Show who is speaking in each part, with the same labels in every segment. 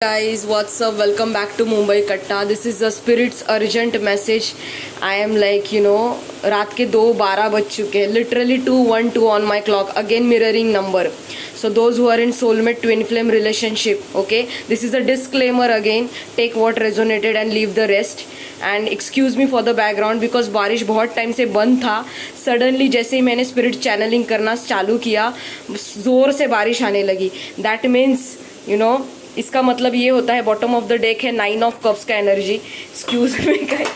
Speaker 1: Guys, what's up? Welcome back to Mumbai Katta. This is the Spirit's urgent message. I am like, रात के 2:12 बज चुके हैं. Literally 2:12 on my clock. Again mirroring number. So those who are in soulmate twin flame relationship, okay? This is a disclaimer again. Take what resonated and leave the rest. And excuse me for the background because बारिश बहुत time से बंद था. Suddenly जैसे ही मैंने spirit channelling करना चालू किया, ज़ोर से बारिश आने लगी. That means, इसका मतलब ये होता है बॉटम ऑफ द डेक है 9 ऑफ कप्स का energy. Excuse me guys,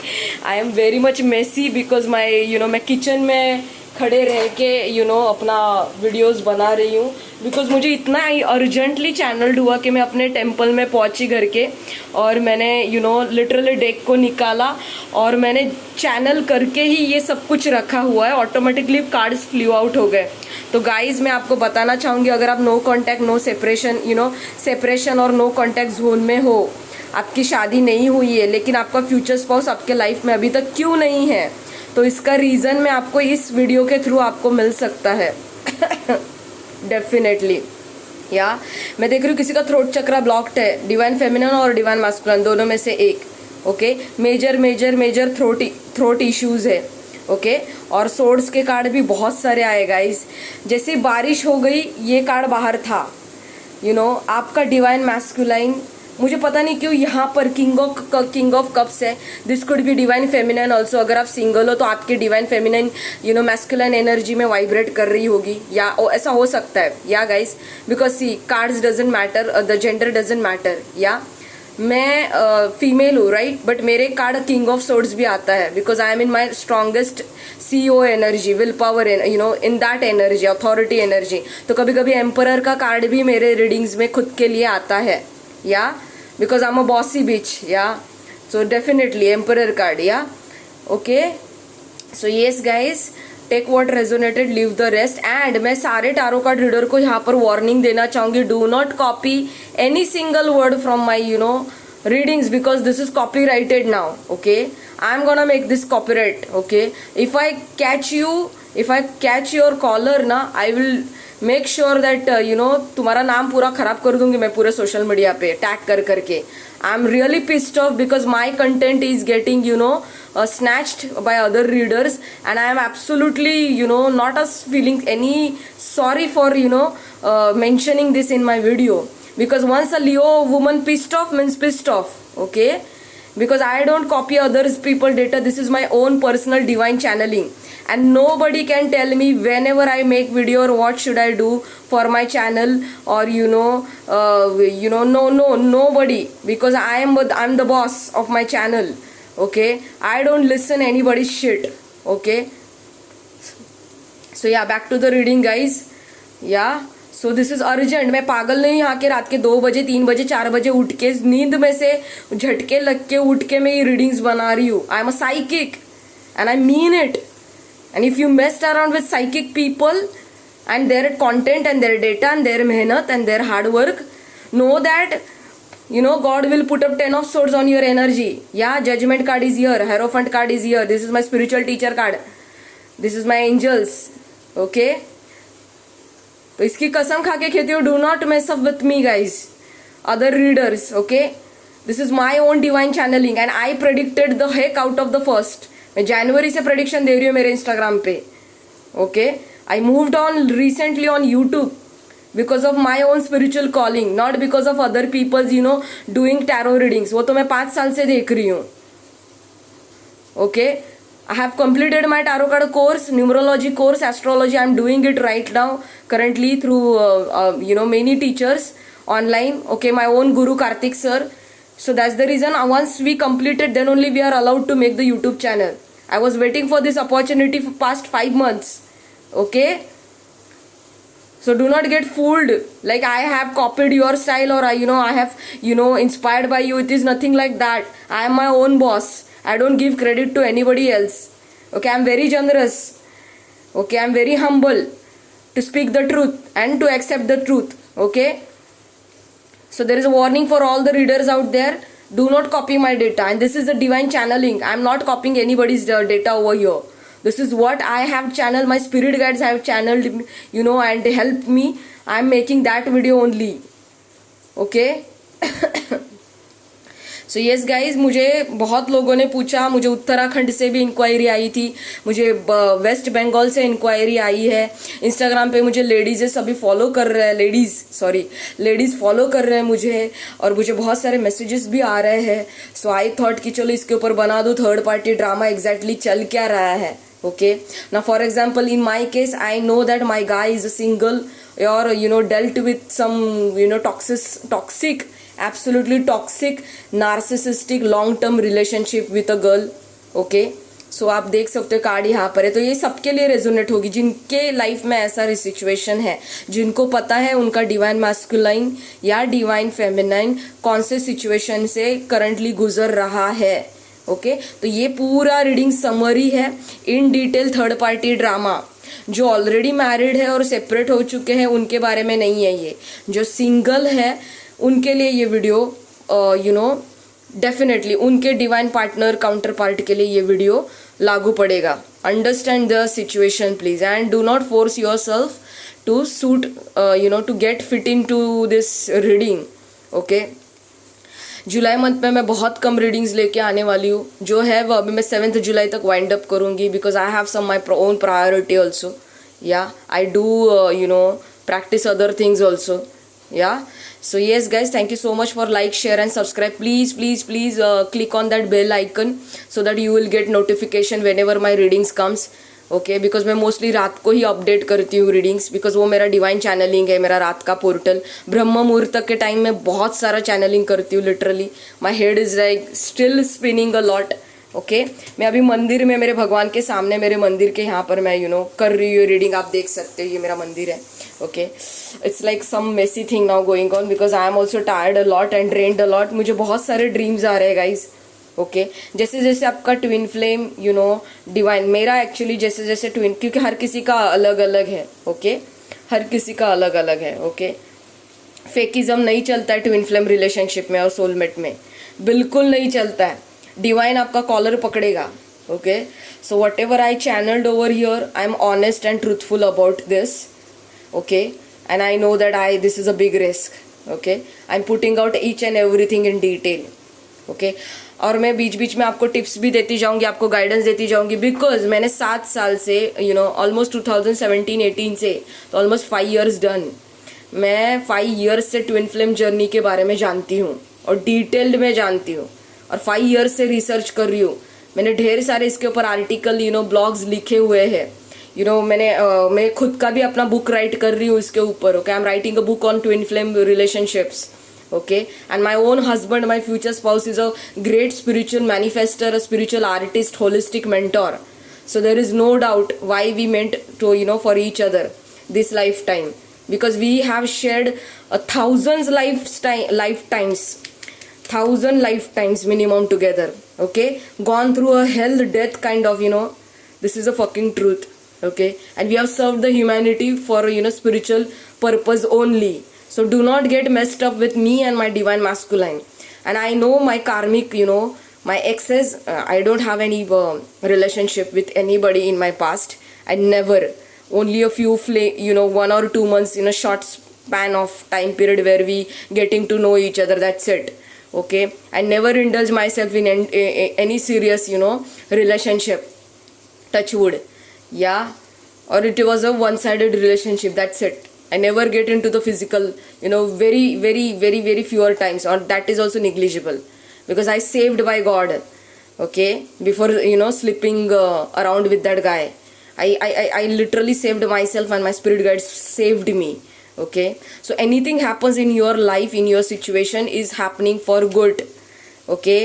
Speaker 1: I am very much messy because मैं किचन में खड़े रह के अपना वीडियोस बना रही हूँ बिकॉज मुझे इतना अर्जेंटली चैनल्ड हुआ कि मैं अपने टेम्पल में पहुंची घर के और मैंने लिटरली डेक को निकाला और मैंने चैनल करके ही ये सब कुछ रखा हुआ है. ऑटोमेटिकली कार्ड्स फ्लू आउट हो गए. तो गाइज मैं आपको बताना चाहूँगी, अगर आप no contact no separation separation और नो कॉन्टैक्ट जोन में हो, आपकी शादी नहीं हुई है लेकिन आपका फ्यूचर स्पाउस आपके लाइफ में अभी तक क्यों नहीं है, तो इसका रीज़न मैं आपको इस वीडियो के थ्रू आपको मिल सकता है. डेफिनेटली मैं देख रही हूँ किसी का थ्रोट चक्रा ब्लॉक्ड है, डिवाइन फेमिनिन और डिवाइन मैस्कुलिन दोनों में से एक. ओके, मेजर थ्रोट इश्यूज है. ओके, और सोर्ड्स के कार्ड भी बहुत सारे आए गाइस. जैसे बारिश हो गई ये कार्ड बाहर था. आपका डिवाइन मैस्कुलाइन, मुझे पता नहीं क्यों यहाँ पर किंग ऑफ कप्स है. This could be divine feminine also. अगर आप सिंगल हो तो आपके डिवाइन फेमिनिन मैस्कुलाइन एनर्जी में वाइब्रेट कर रही होगी या ऐसा हो सकता है. या guys, because see cards doesn't matter, the gender doesn't matter. मैं फीमेल हूँ राइट, बट मेरे कार्ड किंग ऑफ सोर्ड्स भी आता है because I am in my strongest CEO energy, will power, in that energy, authority energy. तो कभी कभी emperor का कार्ड भी मेरे रीडिंग्स में खुद के लिए आता है. Because I am a bossy bitch. So definitely emperor card. Okay, so yes guys, take what resonated, leave the rest. And मैं सारे टारो कार्ड रीडर को यहाँ पर वार्निंग देना चाहूंगी, do not copy any single word from my readings because this is copyrighted now. Okay, I'm gonna make this copyright. Okay, if I catch your caller na, I will make sure that तुम्हारा नाम पूरा खराब कर दूंगी मैं पूरे social media पे tag करके. I am really pissed off because my content is getting snatched by other readers and I am absolutely not as feeling any sorry for mentioning this in my video. Because once a Leo woman pissed off means pissed off. Okay, because I don't copy others people data. This is my own personal divine channeling and nobody can tell me whenever I make video or what should I do for my channel or nobody, because I'm the boss of my channel. Okay, I don't listen anybody's shit. Okay, so back to the reading guys. So this is urgent. मैं पागल नहीं यहाँ के रात के 2 बजे 3 बजे 4 बजे उठ के नींद में से झटके लग के उठ के मैं ये रीडिंग्स बना रही हूँ. I am a psychic and I mean it. And if you messed around with psychic people and their content and their data and their मेहनत and their hard work, know that God will put up 10 of swords on your energy. Judgment card is here, Hierophant card is here. This is my spiritual teacher card. This is my angels. Okay, तो इसकी कसम खा के कहती हूँ, do not mess up with me guys, other readers. Okay, this is my own divine channeling and I predicted the heck out of the first. मैं जनवरी से प्रेडिक्शन दे रही हूँ मेरे इंस्टाग्राम पे. Okay, I moved on recently on YouTube because of my own spiritual calling, not because of other peoples doing tarot readings. वो तो मैं 5 साल से देख रही हूँ. Okay, I have completed my tarot card course, numerology course, astrology. I'm doing it right now currently through many teachers online. Okay, my own guru Karthik sir. So that's the reason once we completed, then only we are allowed to make the YouTube channel. I was waiting for this opportunity for past 5 months. Okay, so do not get fooled like I have copied your style or I have inspired by you. It is nothing like that. I am my own boss. I don't give credit to anybody else. Okay, I'm very generous. Okay, I'm very humble to speak the truth and to accept the truth. Okay, so there is a warning for all the readers out there. Do not copy my data, and this is the divine channeling. I'm not copying anybody's data over here. This is what I have channeled. My spirit guides have channeled and helped me. I'm making that video only. Okay. So yes guys, मुझे बहुत लोगों ने पूछा, मुझे उत्तराखंड से भी inquiry आई थी, मुझे वेस्ट बंगाल से इंक्वायरी आई है, इंस्टाग्राम पे मुझे लेडीज़ सभी फॉलो कर रहे हैं, लेडीज़ फॉलो कर रहे हैं मुझे, और मुझे बहुत सारे मैसेजेस भी आ रहे हैं. सो आई थॉट कि चलो इसके ऊपर बना दूँ थर्ड पार्टी ड्रामा, एग्जैक्टली चल क्या रहा है. Okay, now for example in my case I know that my guy is a single, or dealt with some toxic, absolutely toxic narcissistic long term relationship with a girl. Okay, सो आप देख सकते हो card यहाँ पर है, तो ये सबके लिए रेजोनेट होगी जिनके लाइफ में ऐसा सिचुएशन है, जिनको पता है उनका डिवाइन मैस्कुलाइन या डिवाइन फेमिनाइन कौन से सिचुएशन से करंटली गुजर रहा है. ओके, तो ये पूरा रीडिंग समरी है in detail third party drama. जो ऑलरेडी मैरिड है और सेपरेट हो चुके हैं उनके बारे में नहीं है ये. जो सिंगल है उनके लिए ये वीडियो डेफिनेटली उनके डिवाइन पार्टनर काउंटर पार्ट के लिए ये वीडियो लागू पड़ेगा. Understand the situation please and do not force yourself to suit to get fit into this reading. Okay, जुलाई मंथ में मैं बहुत कम रीडिंग्स लेके आने वाली हूँ. जो है वो अभी मैं 7 जुलाई तक वाइंड अप करूँगी, because I have some my own priority also. Yeah I do practice other things also. Yeah so yes guys, thank you so much for like, share and subscribe. Please click on that bell icon so that you will get notification whenever my readings comes. Okay, because मैं mostly रात को ही update करती हूँ readings, because वो मेरा divine channelling है, मेरा रात का पोर्टल. ब्रह्म मुहूर्त के टाइम में बहुत सारा चैनलिंग करती हूँ. Literally my head is like still spinning a lot. Okay, मैं अभी मंदिर में, मेरे भगवान के सामने, मेरे मंदिर के यहाँ पर मैं कर रही हूँ रीडिंग. आप देख सकते हो ये मेरा मंदिर है. Okay, it's like some messy thing now going on because I am also tired a lot and drained a lot. मुझे बहुत सारे ड्रीम्स आ रहे हैं गाइज. ओके, जैसे जैसे आपका ट्विन फ्लेम डिवाइन, मेरा एक्चुअली जैसे जैसे ट्विन, क्योंकि हर किसी का अलग अलग है. ओके, हर किसी का अलग अलग है. ओके, फेकिज्म नहीं चलता है ट्विन फ्लेम रिलेशनशिप में और सोलमेट में, बिल्कुल नहीं चलता है. डिवाइन आपका कॉलर पकड़ेगा. Okay, so what ever I channelled over here, I am honest and truthful about this. Okay, and I know that this is a big risk. Okay, I am putting out each and everything in detail. Okay, और मैं बीच बीच में आपको tips भी देती जाऊंगी, आपको guidance देती जाऊंगी, बिकॉज मैंने 7 साल से ऑलमोस्ट 2017-18 से, तो ऑलमोस्ट 5 years डन. मैं 5 years से ट्विन फ्लेम जर्नी के बारे में जानती हूँ और डिटेल्ड में जानती हूँ, और 5 years से रिसर्च कर रही हूँ. मैंने ढेर सारे इसके ऊपर आर्टिकल ब्लॉग्स लिखे हुए हैं. मैं खुद का भी अपना बुक राइट कर रही हूँ इसके ऊपर. Okay, I am writing a book on twin flame relationships. Okay, and my own husband, my future spouse, is a great spiritual manifester, a spiritual artist, holistic mentor. So there is no doubt why we meant to for each other this lifetime, because we have shared 1,000 lifetimes minimum together. Okay, gone through a hell death kind of this is a fucking truth. Okay, and we have served the humanity for spiritual purpose only. So do not get messed up with me and my divine masculine. And I know my karmic, my exes, I don't have any relationship with anybody in my past. I never. Only a few, 1 or 2 months in a short span of time period where we getting to know each other. That's it. Okay. I never indulge myself in any serious, relationship. Touch wood. Yeah. Or it was a one-sided relationship. That's it. I never get into the physical, very fewer times, or that is also negligible, because I saved by God. Okay, before sleeping around with that guy, I literally saved myself, and my spirit guides saved me. Okay, so anything happens in your life, in your situation, is happening for good. Okay,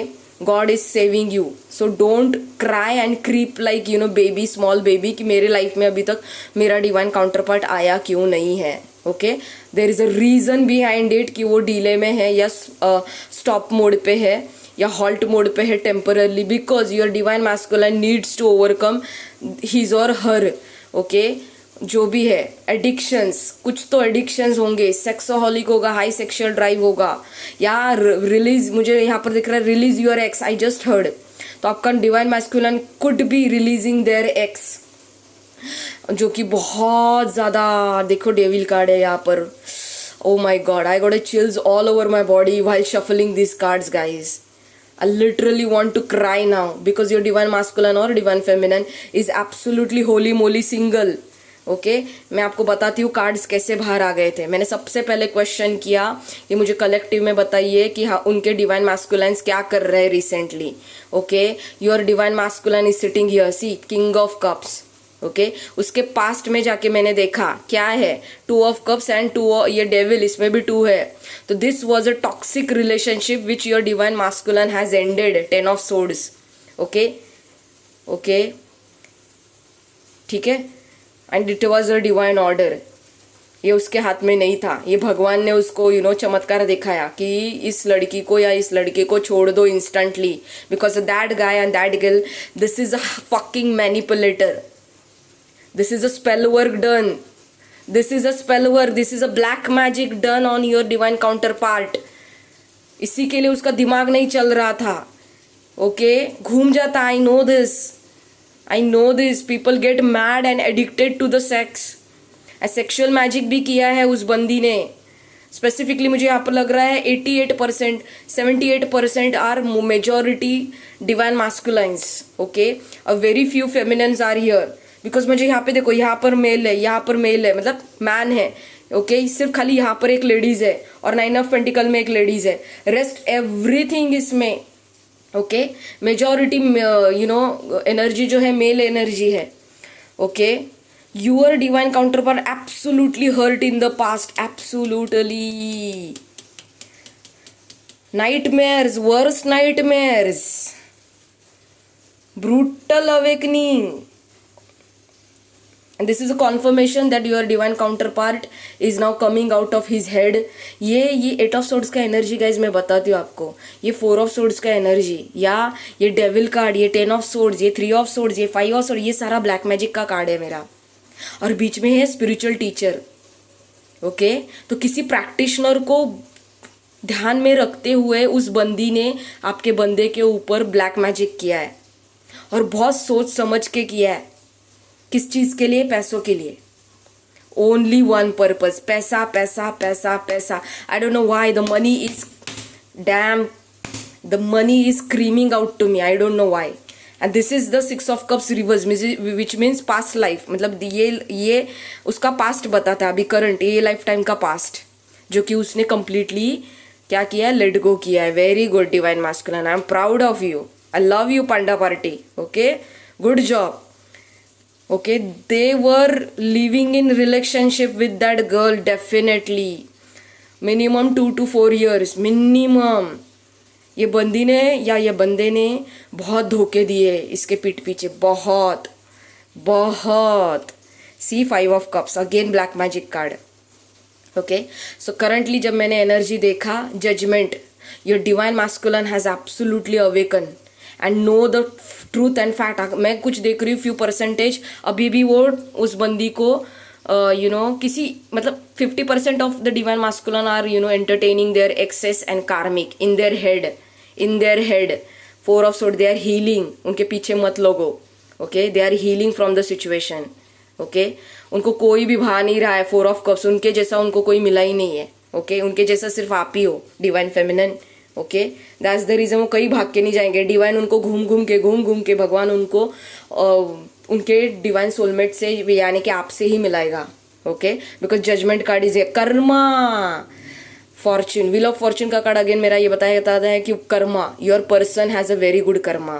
Speaker 1: God is saving you. So don't cry and creep like baby, small baby, कि मेरे life में अभी तक मेरा divine counter part आया क्यों नहीं है. Okay, there is a reason behind it कि वो डिले में है, या स्टॉप मोड पे है, या हॉल्ट मोड पे है temporarily, because your divine masculine needs to overcome his और हर. ओके, जो भी है एडिक्शंस, कुछ तो एडिक्शंस होंगे, सेक्सोहॉलिक होगा, हाई सेक्सुअल ड्राइव होगा, या रिलीज, मुझे यहाँ पर दिख रहा है release your ex, I just heard. तो आपका divine masculine could be releasing their ex, जो कि बहुत ज़्यादा, देखो डेविल कार्ड है यहाँ पर, Oh my god, I got a chills all over my body while shuffling these cards, guys. I literally want to cry now because your divine masculine or divine feminine is absolutely holy moly single. Okay मैं आपको बताती हूँ cards कैसे बाहर आ गए थे. मैंने सबसे पहले क्वेश्चन किया कि मुझे कलेक्टिव में बताइए कि हाँ उनके डिवाइन मास्कुलाइन्स क्या कर रहे हैं recently. Okay your divine masculine is sitting here, see king of cups. Okay उसके पास्ट में जाके मैंने देखा क्या है, 2 ऑफ कप्स एंड 2 ये डेविल, इसमें भी 2 है. तो this was a toxic relationship which your divine masculine has ended. 10 of swords. Okay okay ठीक है. And it was a divine order. ये उसके हाथ में नहीं था, ये भगवान ने उसको चमत्कार दिखाया कि इस लड़की को या इस लड़के को छोड़ दो instantly because that guy and that girl, this is a fucking manipulator. This is a spell work done. This is a spell work. This is a black magic done on your divine counterpart. इसी के लिए उसका दिमाग नहीं चल रहा था. Okay घूम जाता. I know this. I know this. People get mad and addicted to the sex. Sexual magic भी किया है उस बंदी ने. स्पेसिफिकली मुझे यहाँ पर लग रहा है 88%, 78% are majority divine masculines. Okay a very few feminines are here. Because मुझे यहाँ पे देखो, यहाँ पर मेल है, यहाँ पर मेल है, मतलब मैन है. ओके सिर्फ खाली यहाँ पर एक लेडीज है और 9 ऑफ पेंटिकल में एक लेडीज है. रेस्ट एवरीथिंग इसमें ओके मेजॉरिटी एनर्जी जो है मेल एनर्जी है. Okay your divine counter part absolutely hurt in the past. Absolutely nightmares, worst nightmares, brutal awakening. And this is a confirmation that your divine counterpart is now coming out of his head. ये 8 of swords का energy guys मैं बताती हूँ आपको. ये 4 of swords का energy, या ये डेविल कार्ड, ये 10 ऑफ सोर्ड्स, ये 3 ऑफ सोर्ड्स, ये 5 ऑफ सोर्ड्स, ये सारा ब्लैक मैजिक का कार्ड है मेरा. और बीच में है स्पिरिचुअल टीचर. ओके तो किसी प्रैक्टिशनर को ध्यान में रखते हुए उस बंदी ने आपके बंदे के ऊपर ब्लैक मैजिक किया है और बहुत सोच समझ के किया है. किस चीज़ के लिए? पैसों के लिए. ओनली वन पर्पज, पैसा पैसा पैसा पैसा. I don't know why the money is damn, the money is screaming out to me. I don't know why. And this is the 6 of cups reverse which means past life. मतलब ये उसका past बताता है, अभी current ये life time का past जो कि उसने कंप्लीटली क्या किया है, लेट गो किया है. Very good divine masculine, I am proud of you. I love you panda party. Okay good job. Okay, they were living in relationship with that girl definitely. Minimum 2 to 4 years minimum. ये बंदी ने या ये बंदे ने बहुत धोखे दिए इसके पीठ पीछे, बहुत बहुत. See 5 of cups, again black magic card. Okay so currently जब मैंने एनर्जी देखा, judgement, your divine masculine has absolutely awaken and know the truth and fact. मैं कुछ देख रही हूँ फ्यू परसेंटेज अभी भी वो उस बंदी को किसी मतलब 50% of the divine masculine are entertaining their exes and karmic in their head. 4 of sword, they are healing. उनके पीछे मत लोगो. Okay they are healing from the situation. Okay उनको कोई भी भा नहीं रहा है. 4 ऑफ कप्स, उनके जैसा उनको कोई मिला ही नहीं है. ओके उनके जैसा सिर्फ आप ही हो divine feminine. Okay that's the reason वो कहीं भाग के नहीं जाएंगे. डिवाइन उनको घूम घूम के भगवान उनको उनके डिवाइन सोलमेट से यानी कि आपसे ही मिलाएगा. Okay because judgement card is a karma. Fortune, wheel of fortune का कार्ड अगेन मेरा ये बताया जाता है कि karma, your person has a very good karma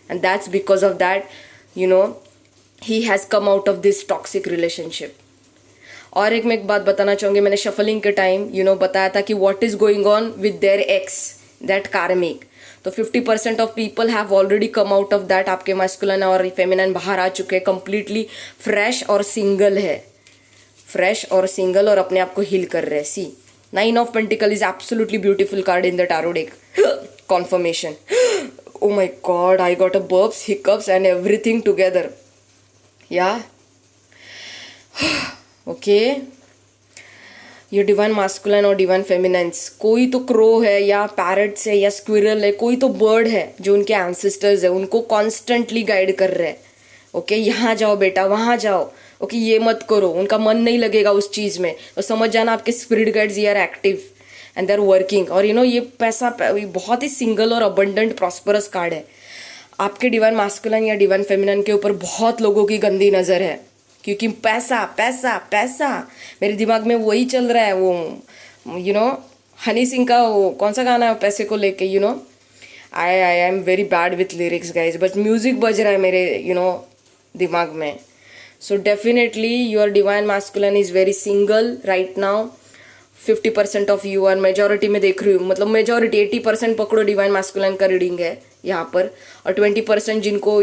Speaker 1: and that's because of that he has come out of this toxic relationship. और एक मैं एक बात बताना चाहूँगी, मैंने शफलिंग के टाइम बताया था कि what is going on with their ex, that karmic. तो 50% of people have already come out of that. आपके मास्कुलिन और फेमिनिन बाहर आ चुके हैं, कंप्लीटली फ्रेश और सिंगल है, फ्रेश और सिंगल और अपने आप को हील कर रहे हैं. See 9 of pentacle is absolutely beautiful card in the tarot deck. Confirmation. Oh my God, I got a burps, hiccups and everything together. या ओके ये डिवाइन मास्कुलिन और डिवाइन फेमिनाइन्स, कोई तो क्रो है या पैरट्स है या स्क्विरल है, कोई तो बर्ड है जो उनके एंसेस्टर्स है, उनको कॉन्स्टेंटली गाइड कर रहे हैं. ओके यहाँ जाओ बेटा, वहाँ जाओ, ओके ये मत करो, उनका मन नहीं लगेगा उस चीज़ में, तो समझ जाना आपके स्पिरिट गाइड्स ये are active and they are working. और ये पैसा बहुत ही सिंगल और अबंडेंट प्रॉस्परस कार्ड है। आपके डिवाइन मास्कुलिन या डिवाइन फेमिनिन के ऊपर बहुत लोगों की गंदी नज़र है, क्योंकि पैसा पैसा पैसा, मेरे दिमाग में वही चल रहा है। वो हनी सिंह का वो कौन सा गाना है पैसे को लेके, I am very bad with lyrics guys, but music बज रहा है मेरे दिमाग में। So definitely your divine masculine is very single right now. 50% of you are, majority में देख रही हूँ, मतलब मेजोरिटी 80% पकड़ो डिवाइन मास्कुलिन का रीडिंग है यहाँ पर, और 20% जिनको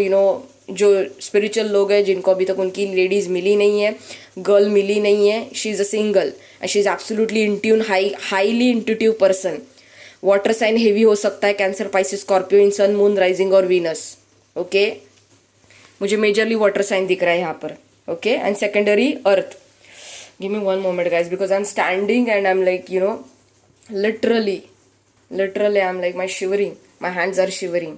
Speaker 1: जो स्पिरिचुअल लोग हैं, जिनको अभी तक उनकी लेडीज मिली नहीं है, गर्ल मिली नहीं है, she is a single and she is absolutely in tune, highly intuitive person. Water sign heavy हो सकता है, Cancer, Pisces, Scorpio in sun, moon, rising और वीनस। ओके मुझे मेजरली वाटर साइन दिख रहा है यहाँ पर। Okay and secondary earth. Give me one moment guys, because I am standing and I am like literally I'm like my shivering, my hands are shivering.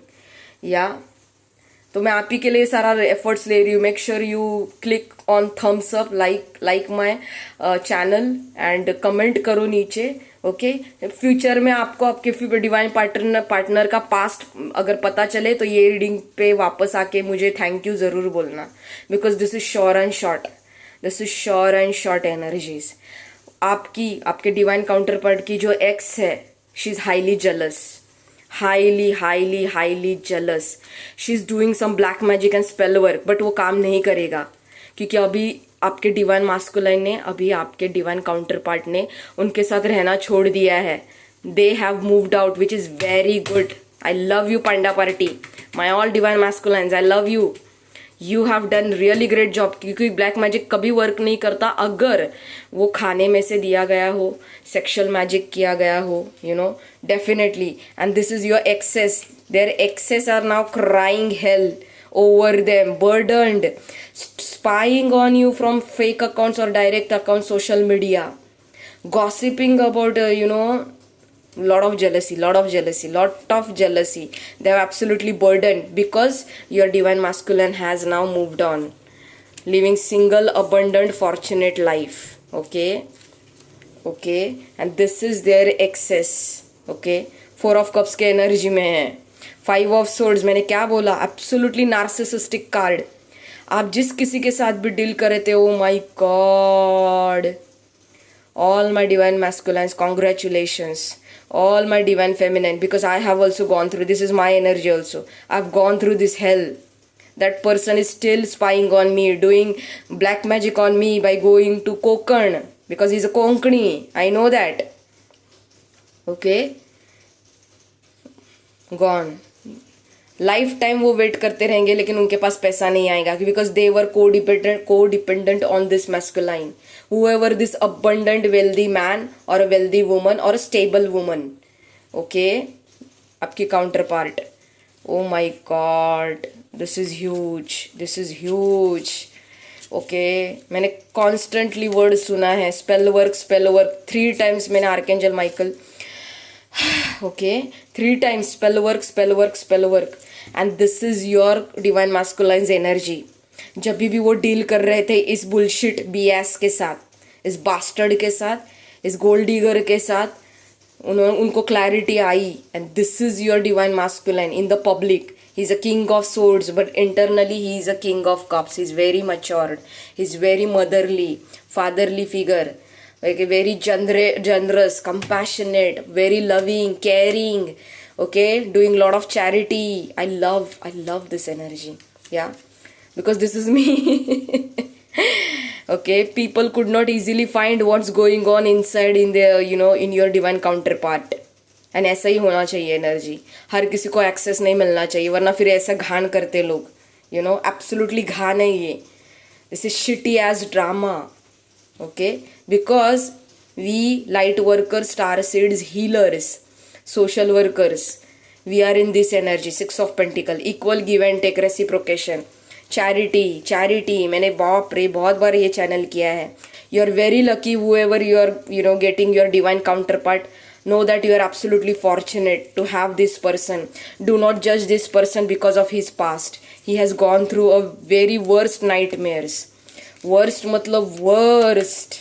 Speaker 1: तो मैं आप ही के लिए सारा एफर्ट्स ले रही हूँ। Make sure you click on thumbs up, like my channel and comment करो नीचे। ओके फ्यूचर में आपको आपके डिवाइन पार्टनर का पास्ट अगर पता चले तो ये रीडिंग पे वापस आके मुझे थैंक यू ज़रूर बोलना, because this is sure and short energies. आपके डिवाइन काउंटर पार्ट की जो एक्स है, she is highly jealous, highly jealous. She is doing some black magic and spell work, but वो काम नहीं करेगा, क्योंकि अभी आपके डिवाइन मास्कुलाइन ने, अभी आपके डिवाइन काउंटर पार्ट ने उनके साथ रहना छोड़ दिया है। They have moved out, which is very good. I love you panda party, my all divine masculines, I love you. You have done really great job, क्योंकि ब्लैक मैजिक कभी work नहीं करता अगर वो खाने में से दिया गया हो, सेक्शुअल मैजिक किया गया हो, definitely. And this is your exes, their exes are now crying hell over them, burdened, spying on you from fake accounts or direct accounts, social media, gossiping about lot of jealousy. They are absolutely burdened because your divine masculine has now moved on, living single, abundant, fortunate life. Okay, and this is their excess. Okay, 4 of cups के energy में है। 5 of swords, मैंने क्या बोला, absolutely narcissistic card. आप जिस किसी के साथ भी डील कर रहे थे, oh my God, all my divine masculines, congratulations, all my divine feminine, because I have also gone through, this is my energy also, I have gone through this hell. That person is still spying on me, doing black magic on me by going to Konkan, because he's a Konkani. I know that. Okay? Gone. Life time वो wait करते रहेंगे, लेकिन उनके पास पैसा नहीं आएगा, because they were co-dependent on this masculine, whoever this abundant wealthy man or a wealthy woman or a stable woman. Okay? आपकी counter part. Oh my God, this is huge. Okay, मैंने constantly word सुना है, spell work 3 times मैंने archangel Michael, okay 3 times spell work, and this is your divine masculines energy. जब भी वो deal कर रहे थे इस बुलशिट BS के साथ, इस बास्टर्ड के साथ, इस गोल्ड डिगर के साथ, उनको clarity I, and this is your divine masculine in the public. He is a king of swords, but internally he is a king of cups. He is very matured, he is very motherly, fatherly figure, like a very generous, compassionate, very loving, caring, okay, doing lot of charity. I love this energy. Yeah, because this is me. Okay, people could not easily find what's going on inside in their in your divine counterpart. And ऐसा ही होना चाहिए energy. हर किसी को access नहीं मिलना चाहिए, वरना फिर ऐसा घान करते लोग. एब्सोल्युटली घान है ये. This is shitty ass drama. Okay, because we light workers, star seeds, healers, social workers, we are in this energy. 6 of Pentacle, equal give and take, reciprocation, charity. मैंने बहुत बार ये चैनल किया है. You are very lucky whoever you are getting your divine counterpart. Know that you are absolutely fortunate to have this person. Do not judge this person because of his past. He has gone through a very worst nightmares. Worst मतलब worst,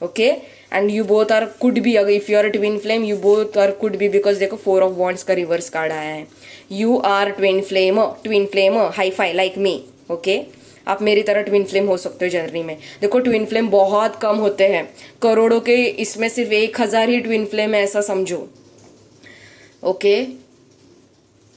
Speaker 1: okay. And you both are could be, अगर if you are twin flame you both are could be, because देखो 4 of wands का reverse card आया है. You are twin flame hi fi like me, okay. आप मेरी तरह twin flame हो सकते हो जर्नी में. देखो ट्विन फ्लेम बहुत कम होते हैं, करोड़ों के इसमें सिर्फ 1000 ही ट्विन फ्लेम है, ऐसा समझो, okay.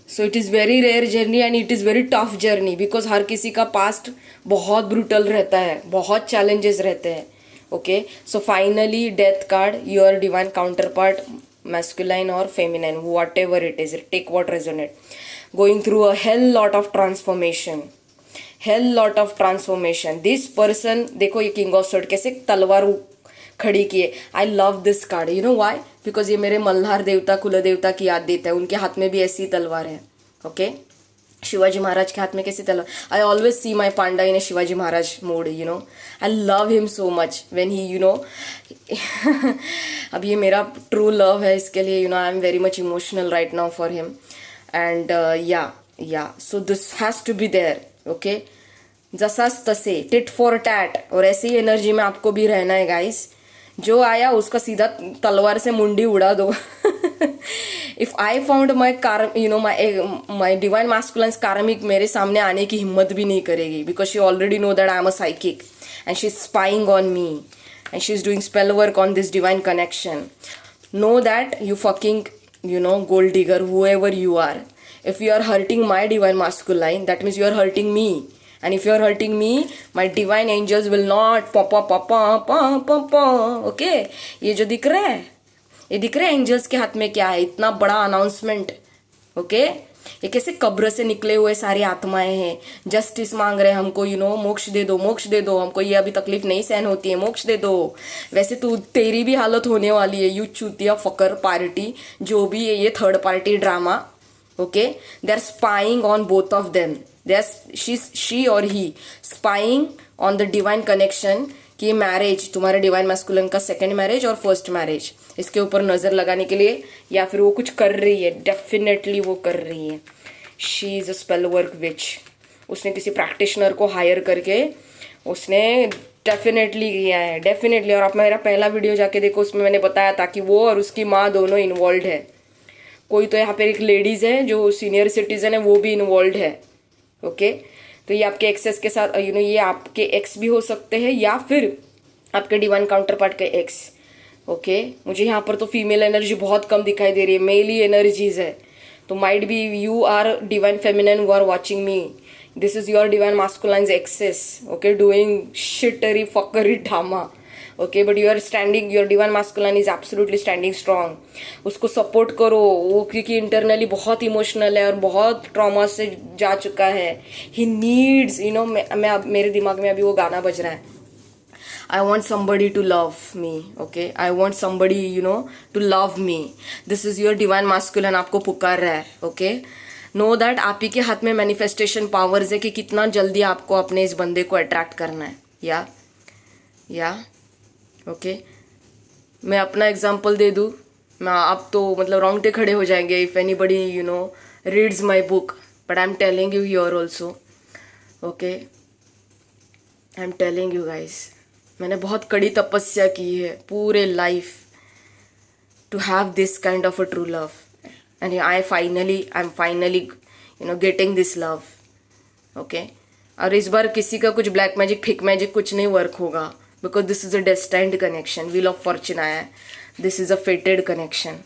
Speaker 1: So it is very rare journey and it is very tough journey, because हर किसी का पास्ट बहुत ब्रूटल रहता है, बहुत चैलेंजेस रहते हैं, okay. So finally death card, your divine counter part, masculine or feminine, whatever it is, take what resonate, going through a hell lot of transformation. This person, देखो ये किंग ऑफ स्वॉर्ड कैसे तलवार खड़ी की है. I love this card, you know why, because ये मेरे मल्हार देवता कुल देवता की याद देता है. उनके हाथ में भी ऐसी तलवार है, ओके. शिवाजी महाराज के हाथ में कैसी तलवार. I always see my panda in a Shivaji Maharaj mode, you know. I love him so much when he, you know. अब ये मेरा ट्रू लव है इसके लिए, you know. I am very much emotional right now for him. And yeah so this has to be there, okay. जसास तसे, tit for tat, और ऐसी ही एनर्जी में आपको भी रहना है गाइस. जो आया उसका सीधा तलवार से मुंडी उड़ा दो. If I found my you know my divine masculine कार्मिक, मेरे सामने आने की हिम्मत भी नहीं करेगी, because she already know that I am a psychic and she is spying on me and she is doing spell work on this divine connection. Know that you fucking, you know, gold digger, whoever you are, if you are hurting my divine masculine, that means you are hurting me. And if you are hurting me, my divine angels will not pa. Okay, ये जो दिख रहा है, ये दिख रहा है angels के हाथ में क्या है, इतना बड़ा अनाउंसमेंट, ओके. ये कैसे कब्र से निकले हुए सारी आत्माएं हैं, जस्टिस मांग रहे हैं हमको, यू नो. मोक्ष दे दो, हमको ये अभी तकलीफ नहीं सहन होती है, मोक्ष दे दो. वैसे तो तेरी भी हालत होने वाली है, यू चूतिया फकर पार्टी, जो भी है ये third party drama, okay. They are spying on both of them, they are she और he spying on the divine connection, कि मैरिज तुम्हारे डिवाइन मैस्कुलिन का सेकंड मैरिज और फर्स्ट मैरिज, इसके ऊपर नज़र लगाने के लिए, या फिर वो कुछ कर रही है, डेफिनेटली वो कर रही है. She is a spell work which. उसने किसी प्रैक्टिशनर को हायर करके उसने डेफिनेटली किया है, डेफिनेटली. और आप मेरा पहला वीडियो जाके देखो, उसमें मैंने बताया था कि वो और उसकी माँ दोनों इन्वॉल्व है. कोई तो यहाँ पे एक लेडीज़ है जो सीनियर सिटीजन है, वो भी इन्वॉल्व है, ओके. तो ये आपके एक्सेस के साथ, यू नो, ये आपके एक्स भी हो सकते हैं या फिर आपके डिवाइन काउंटर पार्ट के एक्स, ओके. मुझे यहाँ पर तो फीमेल एनर्जी बहुत कम दिखाई दे रही है, मेल ही एनर्जीज है. तो might be you are divine feminine who are watching me, this is your divine masculines exes, okay, doing shittery fuckery drama, okay. But you are standing, your divine masculine is absolutely standing strong. उसको support करो, वो क्योंकि internally बहुत emotional है और बहुत trauma से जा चुका है. ही नीड्स, यू नो, मैं मेरे दिमाग में अभी वो गाना बज रहा है, I want somebody to love me, okay. I want somebody, you know, to love me. This is your divine masculine आपको पुकार रहा है, okay. Know that आप ही के हाथ में मैनिफेस्टेशन पावर्स है कि कितना जल्दी आपको अपने इस बंदे को अट्रैक्ट करना है, या ओके. मैं अपना एग्जांपल दे दूँ, मैं आप तो मतलब रोंगटे खड़े हो जाएंगे if anybody, you know, reads my book. But I am telling you here also, okay. I am telling you guys, मैंने बहुत कड़ी तपस्या की है पूरे life to have this kind of a true love. And I am finally you know getting this love, okay. और इस बार किसी का कुछ ब्लैक मैजिक फिक मैजिक कुछ नहीं वर्क होगा, because this is a destined connection. Wheel of fortune आया है, this is a fated connection,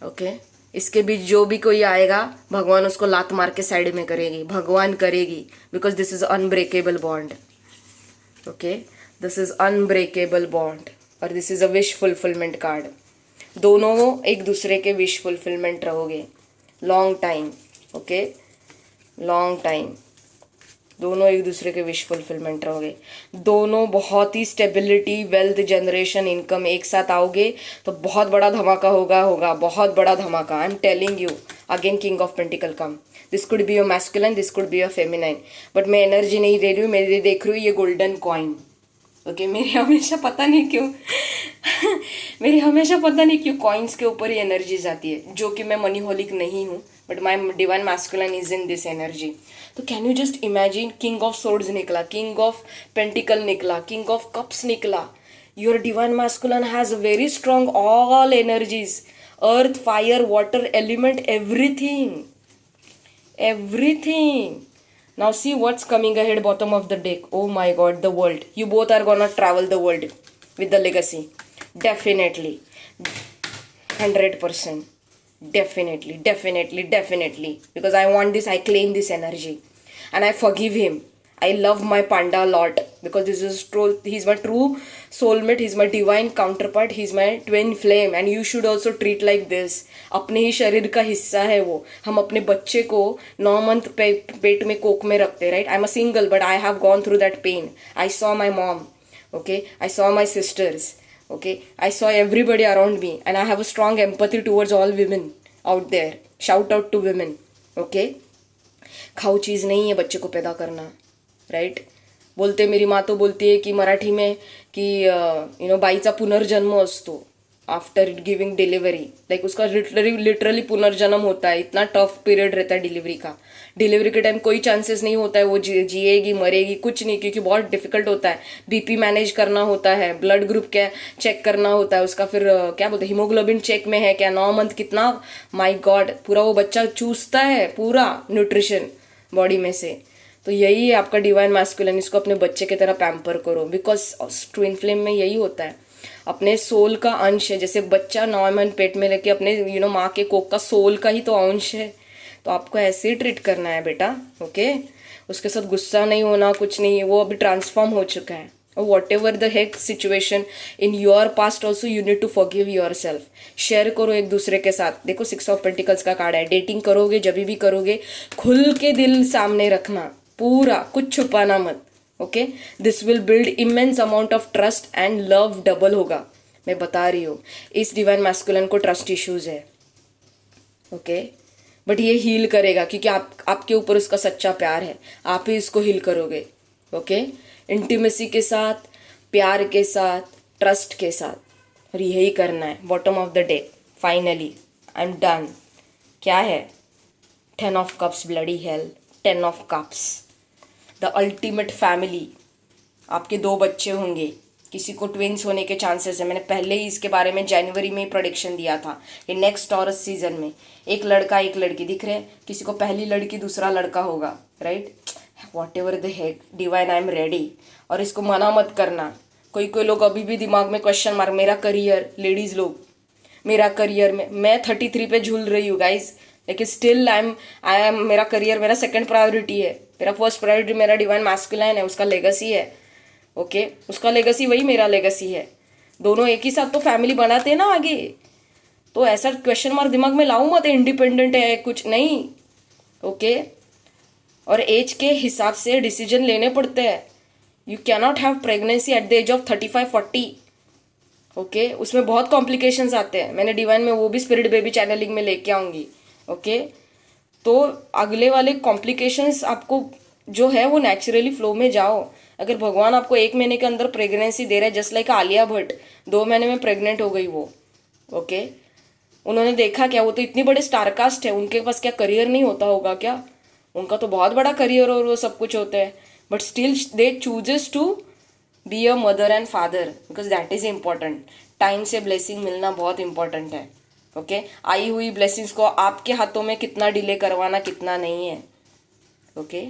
Speaker 1: okay. इसके बीच जो भी कोई आएगा, भगवान उसको लात मार के साइड में करेगी, भगवान करेगी, because this is unbreakable bond, okay. This is unbreakable bond और this is a wish fulfilment card. दोनों एक दूसरे के विश फुलफिलमेंट रहोगे long time, okay, long time. दोनों एक दूसरे के विश फुलफिलमेंट रहोगे. दोनों बहुत ही स्टेबिलिटी, वेल्थ जनरेशन, इनकम एक साथ आओगे तो बहुत बड़ा धमाका होगा बहुत बड़ा धमाका. आई am telling you again, king of pentacle come. This could be your masculine, this could be your feminine. But मैं एनर्जी नहीं दे रही हूँ, मैं देख रही हूँ ये गोल्डन कॉइन, ओके मेरी हमेशा पता नहीं क्यों मेरी हमेशा पता नहीं क्यों कॉइन्स के ऊपर ही एनर्जीज आती है, जो कि मैं मनी होलिक नहीं हूँ, but my divine masculine is in this energy. तो can you just imagine, king of swords निकला, किंग ऑफ पेंटिकल निकला, किंग ऑफ कप्स निकला. Your divine masculine has very strong all energies, earth, fire, water, element, everything. Now see what's coming ahead, bottom of the deck. Oh my god, the world. You both are gonna travel the world with the legacy. Definitely. 100%. Definitely. Because I want this, I claim this energy. And I forgive him. I love my panda a lot. Because this is true. He's my true soulmate. He's my divine counterpart. He's my twin flame. And you should also treat like this. अपने ही शरीर का हिस्सा है वो. हम अपने बच्चे को 9 month पेट में कोक में रखते, right? I'm a single, but I have gone through that pain. I saw my mom. Okay? I saw my sisters. Okay? I saw everybody around me. And I have a strong empathy towards all women out there. Shout out to women. Okay? खाऊ चीज़ नहीं है बच्चे को पैदा करना, right? बोलते, मेरी माँ तो बोलती है कि मराठी में कि बाईचा पुनर्जन्म असतो आफ्टर गिविंग डिलीवरी. लाइक उसका लिटरली पुनर्जन्म होता है. इतना टफ पीरियड रहता है डिलीवरी का. डिलीवरी के टाइम कोई चांसेस नहीं होता है वो जिएगी मरेगी, कुछ नहीं, क्योंकि बहुत डिफिकल्ट होता है. बीपी मैनेज करना होता है, ब्लड ग्रुप क्या चेक करना होता है उसका, फिर क्या बोलते हैं हीमोग्लोबिन चेक में है क्या, 9 month कितना, माय गॉड, पूरा वो बच्चा चूसता है पूरा न्यूट्रिशन बॉडी में से. तो यही है आपका डिवाइन मैस्कुलिन. इसको अपने बच्चे की तरह पैम्पर करो, बिकॉज ट्विन फ्लेम में यही होता है. अपने सोल का अंश है. जैसे बच्चा 9 month पेट में लेके अपने माँ के कोक का सोल का ही तो अंश है. तो आपको ऐसे ही ट्रीट करना है बेटा. ओके? उसके साथ गुस्सा नहीं होना, कुछ नहीं. वो अभी ट्रांसफॉर्म हो चुका है. Whatever the heck situation in your past also you need to forgive yourself. Share करो एक दूसरे के साथ. देखो 6 of Pentacles का कार्ड है. डेटिंग करोगे, जब भी करोगे, खुल के दिल सामने रखना पूरा, कुछ छुपाना मत. Okay? This will build immense amount of trust and love double होगा. मैं बता रही हूँ. इस डिवाइन मैस्कुलिन को ट्रस्ट इश्यूज है. ओके? बट ये हील करेगा क्योंकि आपके ऊपर उसका सच्चा प्यार है. आप ही इसको हील करोगे. ओके? इंटीमेसी के साथ, प्यार के साथ, ट्रस्ट के साथ. और यही करना है. Bottom of the deck. Finally I am done. क्या है? 10 of Cups, bloody hell. 10 of Cups, the ultimate family. आपके 2 बच्चे होंगे. किसी को ट्विंस होने के चांसेस है. मैंने पहले ही इसके बारे में जनवरी में प्रोडिक्शन दिया था. ये नेक्स्ट टॉरस सीजन में एक लड़का एक लड़की दिख रहे हैं. किसी को पहली लड़की दूसरा लड़का होगा, right? What ever the Keck, divine I am ready. और इसको मना मत करना. कोई लोग अभी भी दिमाग में क्वेश्चन मार्क. मेरा करियर, लेडीज लोग, मेरा करियर में मैं 33 पे झूल रही हूँ गाइज. लेकिन स्टिल आई एम मेरा करियर मेरा सेकंड प्रायोरिटी है. मेरा फर्स्ट प्रायोरिटी मेरा डिवाइन मैस्कुलिन है, उसका लेगेसी है. ओके? उसका लेगेसी वही मेरा लेगेसी है. दोनों एक ही साथ तो फैमिली बनाते हैं ना आगे. तो ऐसा क्वेश्चन मार्क दिमाग में लाऊं मत, इंडिपेंडेंट है कुछ नहीं. ओके? और एज के हिसाब से डिसीजन लेने पड़ते हैं. You cannot have pregnancy at the age of 35-40. Okay? उसमें बहुत कॉम्प्लिकेशंस आते हैं. मैंने डिवाइन में वो भी स्पिरिट बेबी चैनलिंग में लेके आऊँगी. ओके? तो अगले वाले कॉम्प्लिकेशंस आपको जो है वो नेचुरली फ्लो में जाओ. अगर भगवान आपको 1 महीने के अंदर प्रेगनेंसी दे रहा है, जस्ट लाइक आलिया भट्ट 2 महीने में प्रेग्नेंट हो गई वो. ओके? उन्होंने देखा क्या, वो तो इतनी बड़े स्टारकास्ट है, उनके पास क्या करियर नहीं होता होगा क्या? उनका तो बहुत बड़ा करियर और वो सब कुछ होता है. But still they chooses to be a mother and father because that is important. Time से ब्लेसिंग मिलना बहुत इंपॉर्टेंट है. ओके? आई हुई ब्लेसिंग्स को आपके हाथों में कितना डिले करवाना, कितना नहीं है. Okay?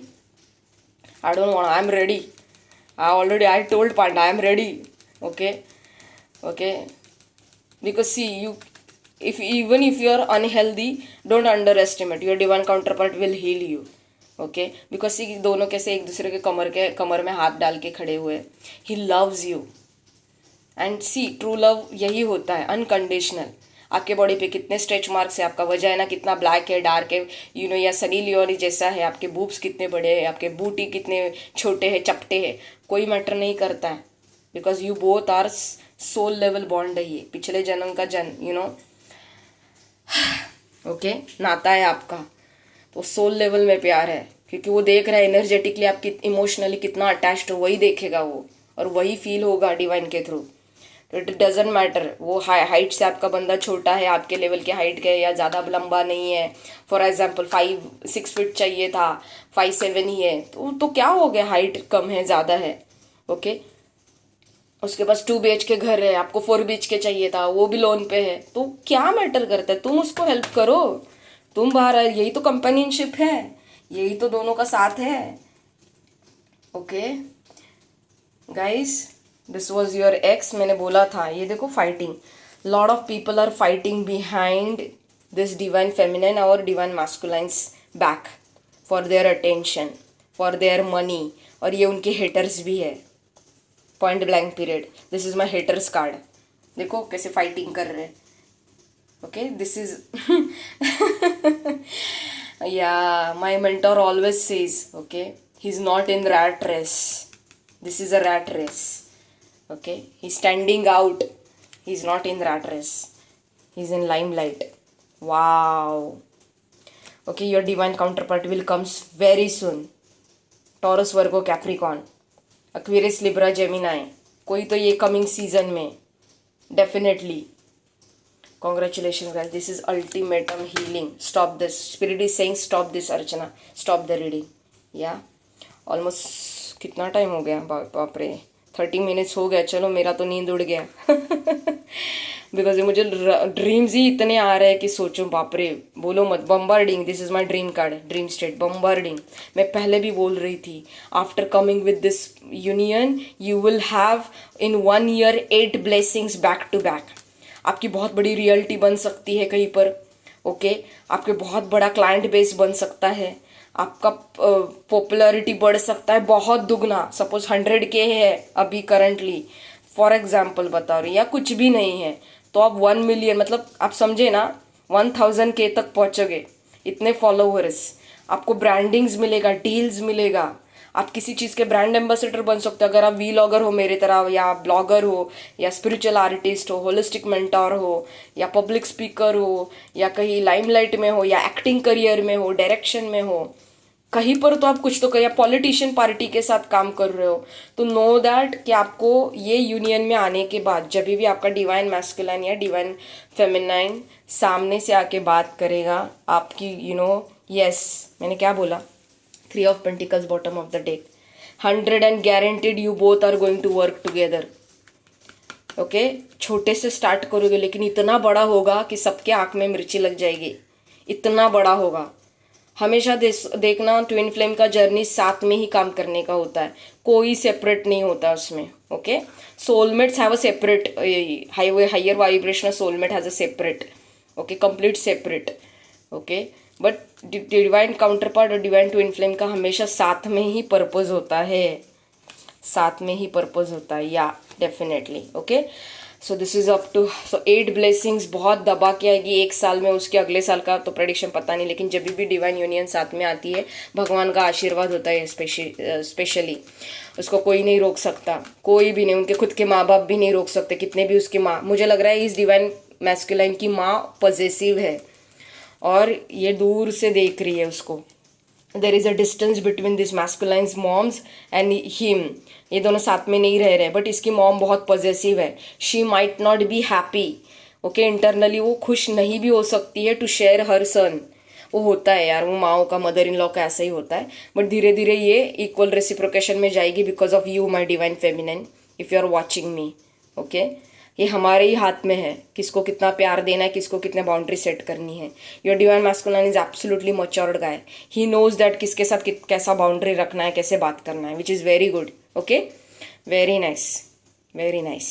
Speaker 1: I don't want, I am ready. I told Panda I am ready. Okay? Because see, even if you are unhealthy, don't underestimate. Your divine counterpart will heal you. Okay? Because see, दोनों कैसे एक दूसरे के कमर में हाथ डाल के खड़े हुए. He loves you. And see, true love यही होता है, unconditional. आपके बॉडी पे कितने स्ट्रेच मार्क्स है, आपका वजाइना कितना ब्लैक है, डार्क है, या सनी लियोनी जैसा है, आपके बूब्स कितने बड़े हैं, आपके बूटी कितने छोटे हैं, चपटे हैं, कोई मैटर नहीं करता है. Because you both are soul level bond है. ये पिछले जन्म का ओके नाता है आपका. तो सोल लेवल में प्यार है क्योंकि वो देख रहा है एनर्जेटिकली आप इमोशनली कितना अटैच्ड हो, वही देखेगा वो. और वही फील होगा डिवाइन के थ्रू। तो इट डजेंट मैटर वो हाइट से आपका बंदा छोटा है, आपके लेवल के हाइट के, या ज़्यादा लंबा नहीं है। फॉर एग्जाम्पल 5-6 फीट चाहिए था, 5-7 ही है, तो क्या हो गया, हाइट कम है ज़्यादा है, ओके। उसके पास 2 BHK घर है, आपको 4 BHK चाहिए था, वो भी लोन पे है, तो क्या मैटर करता है, तुम उसको हेल्प करो, तुम बाहर आए, यही तो कंपेनियनशिप है, यही तो दोनों का साथ है, okay guys. This was your ex. मैंने बोला था, ये देखो fighting, lot of people are fighting behind this divine feminine और divine masculines back for their attention, for their money, और ये उनके हेटर्स भी है। Point blank period, this is my haters card. देखो कैसे फाइटिंग कर रहे हैं, okay. This is yeah my mentor always says, okay, he is not in rat race, this is a rat race, okay, he's standing out, he's not in rat race, he's in limelight. Wow. Okay, your divine counterpart will comes very soon. Taurus, Virgo, Capricorn, Aquarius, Libra, Gemini, कोई तो ये coming season में definitely. Congratulations guys, this is ultimatum healing. Stop this, spirit is saying stop this Archana, stop the reading. Yeah, almost कितना time हो गया, बाप रे, 30 minutes हो गया। चलो मेरा तो नींद उड़ गया बिकॉज मुझे ड्रीम्स ही इतने आ रहे हैं कि सोचो, बाप रे, बोलो मत। Bombarding, this is my dream card, dream state bombarding. मैं पहले भी बोल रही थी, after coming with this union you will have in 1 year 8 blessings back to back. आपकी बहुत बड़ी रियलिटी बन सकती है कहीं पर, ओके। आपके बहुत बड़ा क्लाइंट बेस बन सकता है, आपका पॉपुलैरिटी बढ़ सकता है बहुत दुगना। सपोज 100K है अभी करंटली, फॉर एग्जाम्पल बता रही, या कुछ भी नहीं है, तो आप 1 million, मतलब आप समझे ना, 1000K तक पहुंचोगे। इतने फॉलोअर्स, आपको ब्रांडिंग्स मिलेगा, डील्स मिलेगा, आप किसी चीज़ के ब्रांड एम्बेसडर बन सकते हो। अगर आप वीलॉगर हो मेरे तरह, या ब्लॉगर हो, या स्पिरिचुअल आर्टिस्ट हो, होलिस्टिक मेंटोर हो, या पब्लिक स्पीकर हो, या कहीं लाइमलाइट में हो, या एक्टिंग करियर में हो, डायरेक्शन में हो, कहीं पर तो आप कुछ तो कहीं, या पॉलिटिशियन पार्टी के साथ काम कर रहे हो, तो नो दैट कि आपको ये यूनियन में आने के बाद जब भी आपका डिवाइन मैस्कुलाइन या डिवाइन फेमिनाइन सामने से आके बात करेगा आपकी, यस, मैंने क्या बोला, 3 of Pentacles bottom of the deck, 100 and guaranteed you both are going to work together, okay. छोटे से स्टार्ट करोगे लेकिन इतना बड़ा होगा कि सबके आँख में मिर्ची लग जाएगी, इतना बड़ा होगा। हमेशा देखना, ट्विन फ्लेम का जर्नी साथ में ही काम करने का होता है, कोई सेपरेट नहीं होता उसमें, okay. Soulmates have a separate, higher vibrational soulmate has a separate, okay, complete separate, okay. But divine counter part और डिवाइन ट्विन फ्लेम का हमेशा साथ में ही पर्पज होता है, साथ में ही पर्पज होता है, yeah definitely, okay. So this is up to, so 8 blessings बहुत दबा के आएगी 1 साल में, उसके अगले साल का तो प्रेडिक्शन पता नहीं, लेकिन जब भी डिवाइन यूनियन साथ में आती है भगवान का आशीर्वाद होता है, स्पेशली उसको कोई नहीं रोक सकता, कोई भी नहीं, उनके खुद के माँ बाप भी नहीं रोक सकते, कितने भी उसकी माँ, मुझे लग रहा है इस डिवाइन मैस्कुलाइन की माँ पॉजेसिव है और ये दूर से देख रही है उसको। There is a distance between this masculines moms and him, ये दोनों साथ में नहीं रह रहे, बट इसकी मॉम बहुत पॉजेसिव है, she might not be happy, okay. Internally वो खुश नहीं भी हो सकती है टू शेयर हर सन, वो होता है यार, वो माओ का, मदर इन लॉ का ऐसा ही होता है, बट धीरे धीरे ये इक्वल रेसिप्रोकेशन में जाएगी because of you my divine feminine, if you are watching me, okay. ये हमारे ही हाथ में है, किसको कितना प्यार देना है, किसको कितने बाउंड्री सेट करनी है। Your divine masculine is absolutely matured guy, he knows that किसके साथ कैसा बाउंड्री रखना है, कैसे बात करना है, which is very good, okay. Very nice, very nice,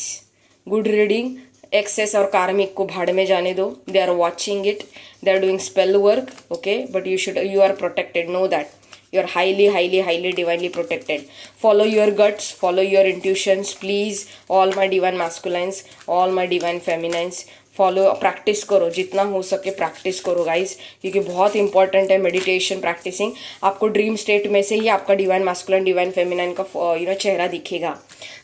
Speaker 1: good reading. Exes और कार्मिक को भाड़ में जाने दो, they are watching it, they are doing spell work, okay, but you are protected, know that you are highly divinely protected. Follow your guts, follow your intuitions, please, all my divine masculines, all my divine feminines, follow, practice करो, जितना हो सके practice करो guys, क्योंकि बहुत important है meditation practising. आपको dream state में से ही आपका डिवाइन मास्कुलिन डिवाइन फेमिनाइन का चेहरा दिखेगा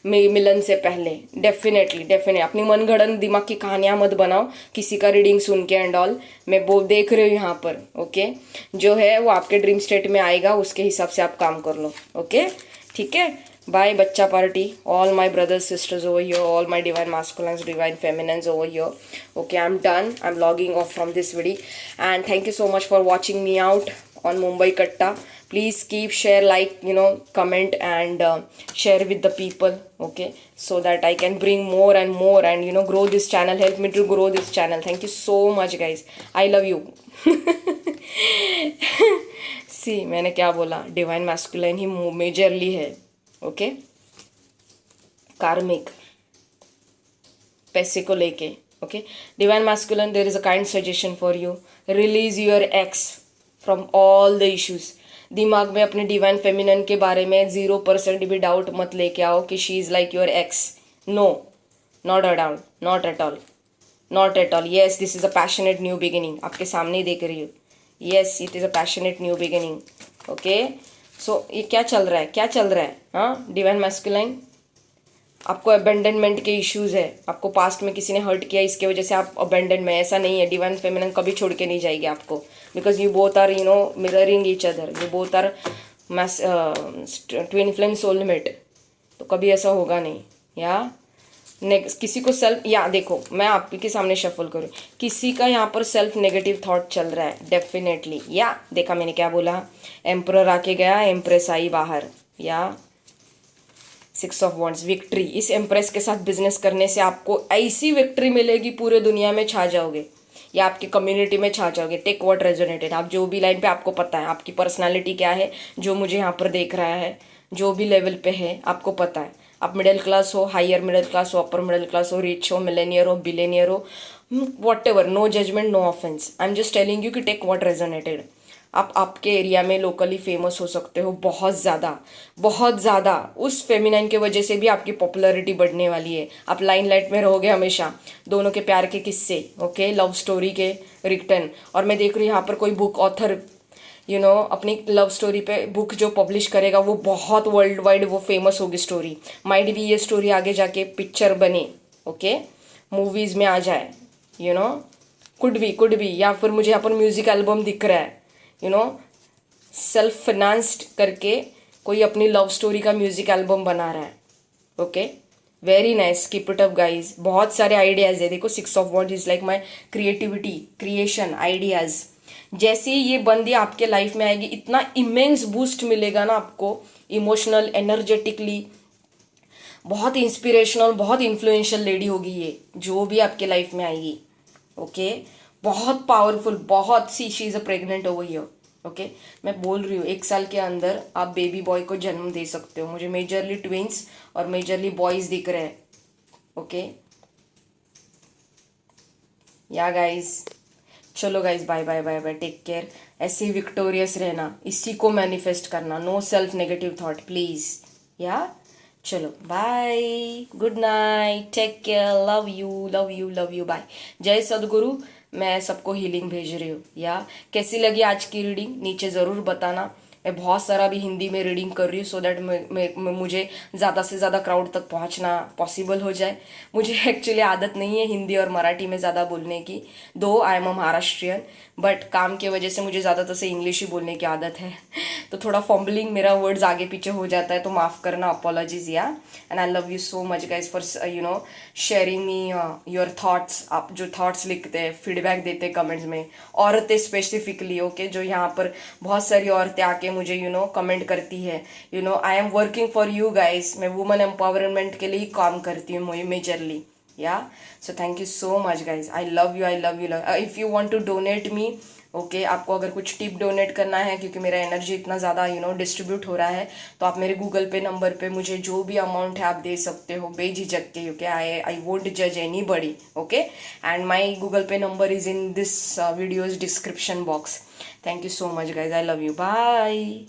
Speaker 1: मिलन से पहले। डेफिनेटली अपनी मनगढ़ंत दिमाग की कहानियाँ मत बनाओ किसी का रीडिंग सुन के एंड ऑल। मैं वो देख रही हूँ यहाँ पर, ओके। जो है वो आपके ड्रीम स्टेट में आएगा, उसके हिसाब से आप काम कर लो, ओके, ठीक है। Bye, Bacha Party. All my brothers, sisters over here, all my divine masculines, divine feminines over here. Okay, I'm done. I'm logging off from this video. And thank you so much for watching me out on Mumbai Katta. Please keep, share, like, comment and share with the people. Okay, so that I can bring more and more and, grow this channel. Help me to grow this channel. Thank you so much, guys. I love you. सी मैंने क्या बोला, divine masculine ही majorly है. Okay, karmic पैसे को लेके. Okay, divine masculine, there is a kind suggestion for you. Release your ex from all the issues. दिमाग में अपने डिवाइन फेमिनिन के बारे में 0% भी डाउट मत लेके आओ कि she is like your ex. No, not at all, not at all, not at all. Yes, this is a passionate new beginning. आपके सामने ही देख रही हूँ. Yes, it is a passionate new beginning. Okay, so ये क्या चल रहा है, क्या चल रहा है? हाँ, डिवाइन मैस्कुलाइन, आपको अबेंडनमेंट के इश्यूज है. आपको पास्ट में किसी ने हर्ट किया, इसके वजह से आप अबेंडन में. ऐसा नहीं है, डिवाइन फेमिनिन कभी छोड़ के नहीं जाएगी आपको. Because you both are mirroring each other. You both are twin flame soulmate. तो कभी ऐसा होगा नहीं. या किसी को सेल्फ, या देखो मैं आपके सामने शफल करूँ, किसी का यहाँ पर सेल्फ नेगेटिव थॉट चल रहा है डेफिनेटली. या देखा मैंने क्या बोला, एम्परर आके गया, एम्प्रेस आई बाहर. या 6 ऑफ वॉन्ड्स, विक्ट्री. इस एम्प्रेस के साथ बिजनेस करने से आपको ऐसी विक्ट्री मिलेगी, पूरे दुनिया में छा जाओगे या आपकी कम्युनिटी में छा जाओगे. Take what resonated. आप जो भी लाइन पे, आपको पता है आपकी पर्सनालिटी क्या है. जो मुझे यहाँ पर देख रहा है, जो भी लेवल पे है, आपको पता है. आप मिडिल क्लास हो, हायर मिडिल क्लास हो, अपर मिडिल क्लास हो, रिच हो, मिलेनियर हो, बिलेनियर हो, whatever. No judgment, no offense. I am just telling you कि टेक व्हाट रेजोनेटेड. आप आपके एरिया में लोकली फेमस हो सकते हो बहुत ज़्यादा, बहुत ज़्यादा. उस फेमिनाइन के वजह से भी आपकी पॉपुलैरिटी बढ़ने वाली है. आप लाइट में रहोगे हमेशा. दोनों के प्यार के किस्से, ओके, लव स्टोरी के रिटर्न. और मैं देख रही हूँ यहाँ पर कोई बुक ऑथर अपनी लव स्टोरी पे बुक जो पब्लिश करेगा, वो बहुत वर्ल्ड वाइड वो फेमस होगी स्टोरी. माइट भी ये स्टोरी आगे जाके पिक्चर बने, ओके, मूवीज़ में आ जाए. कुड भी. या फिर मुझे यहाँ पर म्यूजिक एल्बम दिख रहा है, सेल्फ फाइनेंस्ड करके कोई अपनी लव स्टोरी का म्यूजिक एल्बम बना रहा है. Okay, very nice, keep it up guys. बहुत सारे आइडियाज़ है. देखो, 6 of wands is like my creativity, creation, ideas. जैसे ही ये बंदी आपके लाइफ में आएगी, इतना इमेंस बूस्ट मिलेगा ना आपको, इमोशनल, एनर्जेटिकली. बहुत इंस्पिरेशनल, बहुत इन्फ्लुएंशियल लेडी होगी ये, जो भी आपके लाइफ में आएगी. ओके, बहुत पावरफुल, बहुत. She is a pregnant over here. Okay, मैं बोल रही हूँ 1 साल के अंदर आप बेबी बॉय को जन्म दे सकते हो. मुझे मेजरली ट्विंस और मेजरली बॉयज़ दिख रहे हैं. ओके, या गाइज, चलो guys, bye bye bye bye, take care. ऐसे ही विक्टोरियस रहना, इसी को मैनिफेस्ट करना. No self negative thought please. Yeah चलो, bye, good night, take care, love you, love you, love you, bye. जय सदगुरु. मैं सबको हीलिंग भेज रही हूँ. या कैसी लगी आज की रीडिंग, नीचे ज़रूर बताना. मैं बहुत सारा भी हिंदी में रीडिंग कर रही हूँ, सो दैट मुझे ज़्यादा से ज़्यादा क्राउड तक पहुँचना पॉसिबल हो जाए. मुझे एक्चुअली आदत नहीं है हिंदी और मराठी में ज़्यादा बोलने की, दो आई एम अ महाराष्ट्रियन, बट काम की वजह से मुझे ज़्यादातर से इंग्लिश ही बोलने की आदत है. तो थोड़ा फॉम्बलिंग, मेरा वर्ड्स आगे पीछे हो जाता है, तो माफ़ करना, अपॉलॉजीज. या and I love you so much guys for sharing me your thoughts. आप जो थाट्स लिखते हैं, फीडबैक देते हैं कमेंट्स में, औरतें स्पेसिफिकली, ओके, जो यहाँ पर बहुत सारी औरतें आके मुझे कमेंट करती है. I am working for you guys. मैं वुमेन एम्पावरमेंट के लिए ही काम करती हूँ majorly. Yeah so thank you so much guys. I love you, I love you. If you want to donate me, okay, आपको अगर कुछ टिप डोनेट करना है, क्योंकि मेरा एनर्जी इतना ज़्यादा डिस्ट्रीब्यूट हो रहा है, तो आप मेरे गूगल पे नंबर पे मुझे जो भी अमाउंट है आप दे सकते हो बेझिझक के. ओके, आई वोंट जज anybody. Okay, and my Google Pay number is in this video's description box. Thank you so much guys. I love you. Bye.